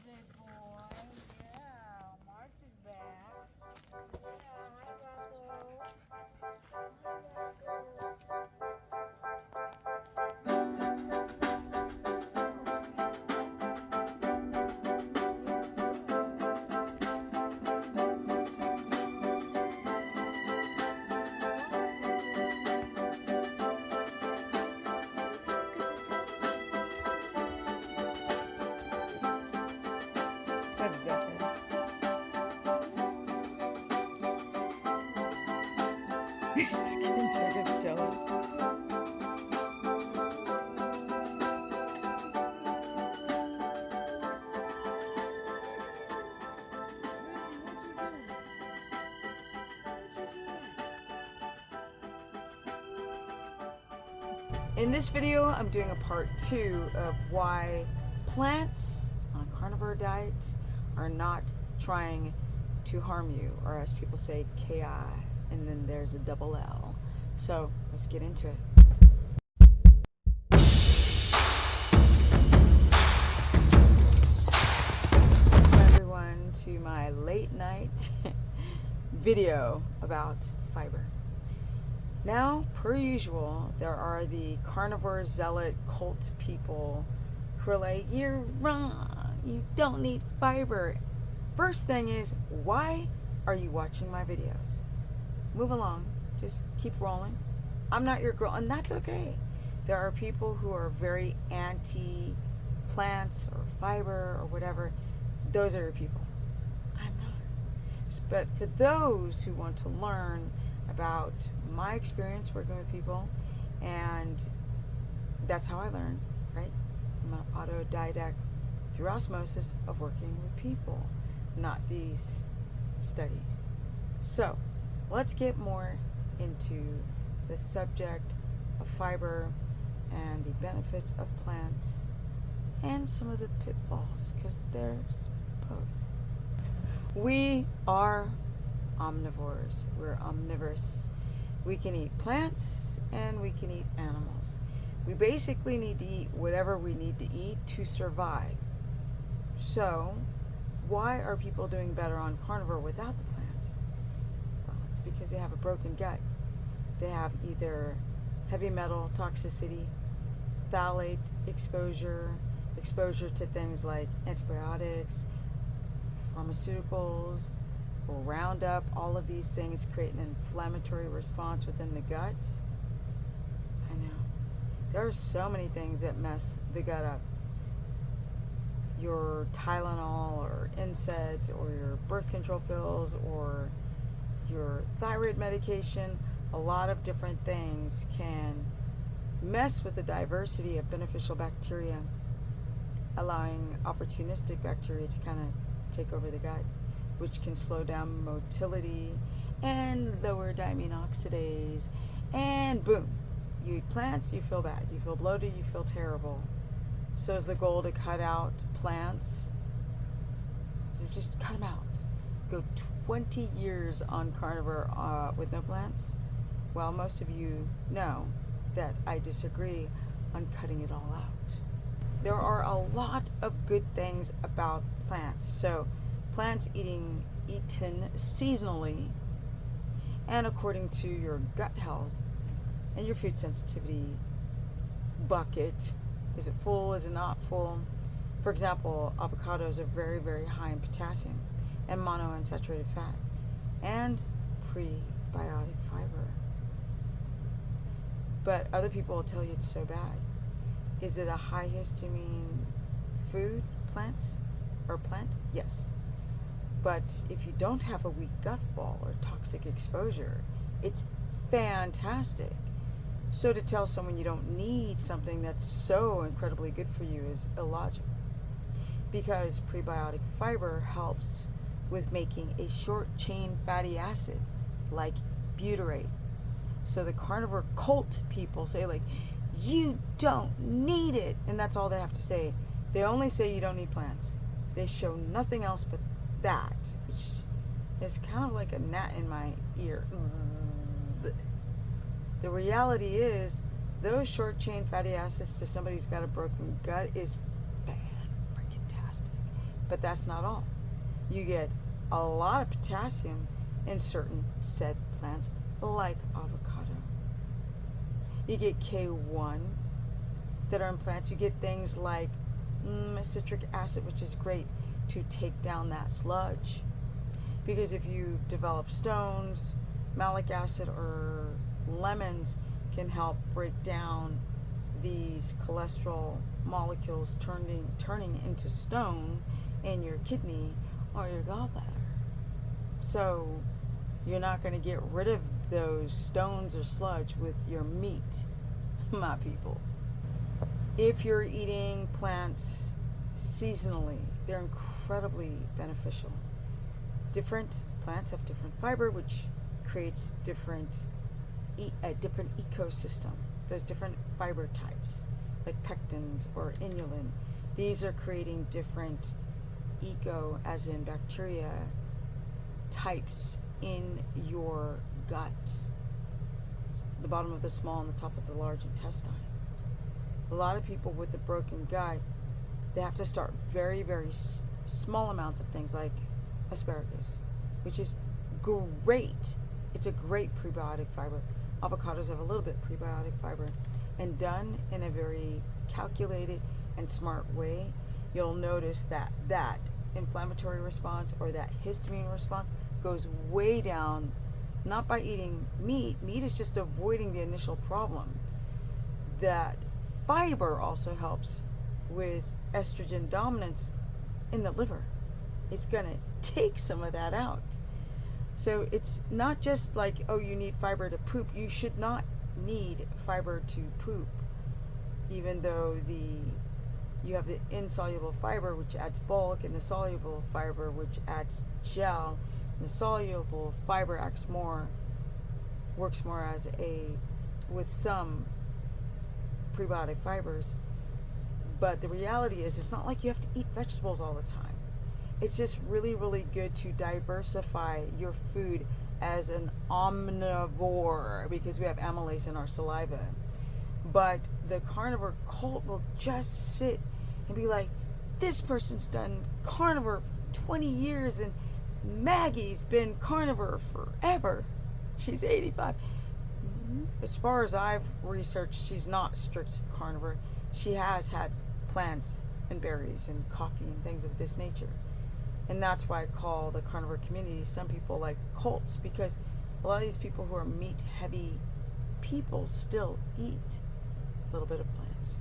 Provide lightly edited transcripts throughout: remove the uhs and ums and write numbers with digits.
big boy. Yeah, March is back. Yeah, hi, Rocco. What is that? Skin Jacob's jealous. In this video, I'm doing a part 2 of why plants on a carnivore diet are not trying to harm you, or as people say, KI, and then there's a double L. So let's get into it. Welcome everyone to my late night video about fiber. Now, per usual, there are the carnivore zealot cult people who are like, you're wrong, you don't need fiber. First thing is, why are you watching my videos? Move along, just keep rolling. I'm not your girl, and that's okay. There are people who are very anti plants or fiber or whatever. Those are your people. I'm not. But for those who want to learn about my experience working with people, and that's how I learn, right? I'm an autodidact through osmosis of working with people, not these studies. So let's get more into the subject of fiber and the benefits of plants and some of the pitfalls, because there's both. We are omnivores. We're omnivorous. We can eat plants and we can eat animals. We basically need to eat whatever we need to eat to survive. So, why are people doing better on carnivore without the plants? Well, it's because they have a broken gut. They have either heavy metal toxicity, phthalate exposure to things like antibiotics, pharmaceuticals, Roundup. All of these things create an inflammatory response within the gut. I know. There are so many things that mess the gut up. Your Tylenol or NSAIDs or your birth control pills or your thyroid medication, a lot of different things can mess with the diversity of beneficial bacteria, allowing opportunistic bacteria to kind of take over the gut, which can slow down motility and lower diamine oxidase. And boom, you eat plants, you feel bad. You feel bloated, you feel terrible. So is the goal to cut out plants? Is it just cut them out? Go 20 years on carnivore with no plants? Well, most of you know that I disagree on cutting it all out. There are a lot of good things about plants. So plants eaten seasonally and according to your gut health and your food sensitivity bucket. Is it full? Is it not full? For example, avocados are very, very high in potassium and monounsaturated fat and prebiotic fiber. But other people will tell you it's so bad. Is it a high histamine food, plants, or plant? Yes. But if you don't have a weak gut wall or toxic exposure, it's fantastic. So to tell someone you don't need something that's so incredibly good for you is illogical, because prebiotic fiber helps with making a short chain fatty acid like butyrate. So the carnivore cult people say, like, you don't need it, and that's all they have to say. They only say you don't need plants. They show nothing else but that, which is kind of like a gnat in my ear. The reality is, those short chain fatty acids to somebody who's got a broken gut is fan-freaking-tastic. But that's not all. You get a lot of potassium in certain said plants, like avocado. You get K1 that are in plants. You get things like citric acid, which is great to take down that sludge. Because if you've developed stones, malic acid or lemons can help break down these cholesterol molecules turning into stone in your kidney or your gallbladder. So you're not going to get rid of those stones or sludge with your meat, my people. If you're eating plants seasonally, they're incredibly beneficial. Different plants have different fiber, which creates a different ecosystem. Those different fiber types, like pectins or inulin, these are creating different as in bacteria types in your gut. It's the bottom of the small and the top of the large intestine. A lot of people with the broken gut, they have to start very, very small amounts of things like asparagus, which is great. It's a great prebiotic fiber. Avocados have a little bit of prebiotic fiber, and done in a very calculated and smart way, you'll notice that that inflammatory response or that histamine response goes way down, not by eating meat. Meat is just avoiding the initial problem. That fiber also helps with estrogen dominance in the liver. It's going to take some of that out. So it's not just like, oh, you need fiber to poop. You should not need fiber to poop, even though you have the insoluble fiber, which adds bulk, and the soluble fiber, which adds gel. And the soluble fiber works more with some prebiotic fibers. But the reality is, it's not like you have to eat vegetables all the time. It's just really, really good to diversify your food as an omnivore, because we have amylase in our saliva. But the carnivore cult will just sit and be like, this person's done carnivore for 20 years and Maggie's been carnivore forever. She's 85. As far as I've researched, she's not strict carnivore. She has had plants and berries and coffee and things of this nature. And that's why I call the carnivore community, some people like cults, because a lot of these people who are meat heavy people still eat a little bit of plants.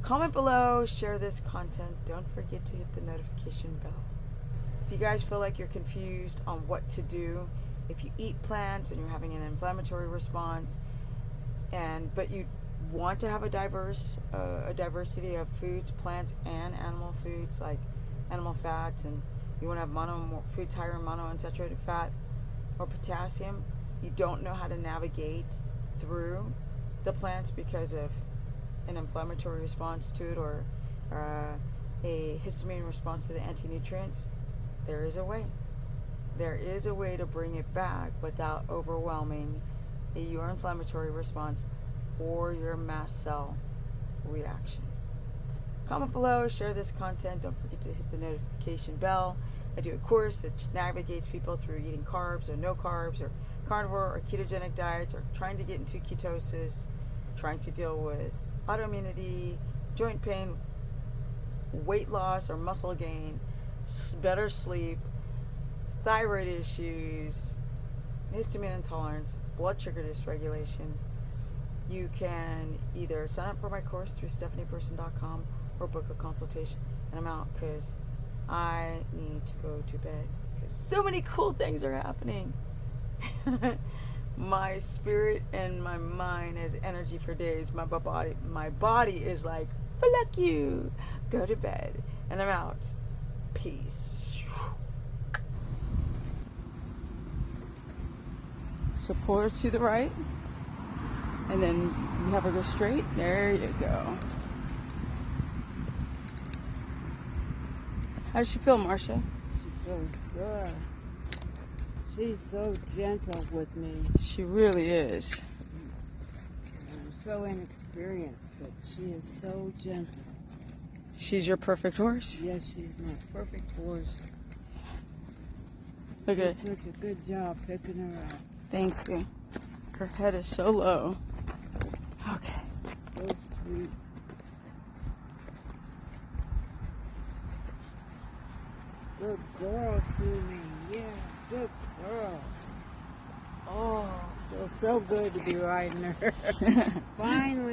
Comment below, share this content. Don't forget to hit the notification bell. If you guys feel like you're confused on what to do, if you eat plants and you're having an inflammatory response, but you want to have a diversity of foods, plants and animal foods, like animal fats, and you want to have foods higher in monounsaturated fat or potassium, you don't know how to navigate through the plants because of an inflammatory response to it or a histamine response to the anti-nutrients, there is a way. There is a way to bring it back without overwhelming your inflammatory response or your mast cell reaction. Comment below, share this content. Don't forget to hit the notification bell. I do a course that navigates people through eating carbs or no carbs or carnivore or ketogenic diets or trying to get into ketosis, trying to deal with autoimmunity, joint pain, weight loss or muscle gain, better sleep, thyroid issues, histamine intolerance, blood sugar dysregulation. You can either sign up for my course through stephanieperson.com or book a consultation. And I'm out because I need to go to bed because so many cool things are happening. My spirit and my mind has energy for days. My body is like, fuck you, go to bed. And I'm out. Peace. So pull her to the right, and then you have her go straight. There you go. How does she feel, Marcia? She feels good. She's so gentle with me. She really is. I'm so inexperienced, but she is so gentle. She's your perfect horse? Yes, she's my perfect horse. Look You at did such a good job picking her up. Thank you. Her head is so low. Okay. She's so sweet. Good girl, Sumi. Yeah, good girl. Oh, feels so good to be riding her. Finally.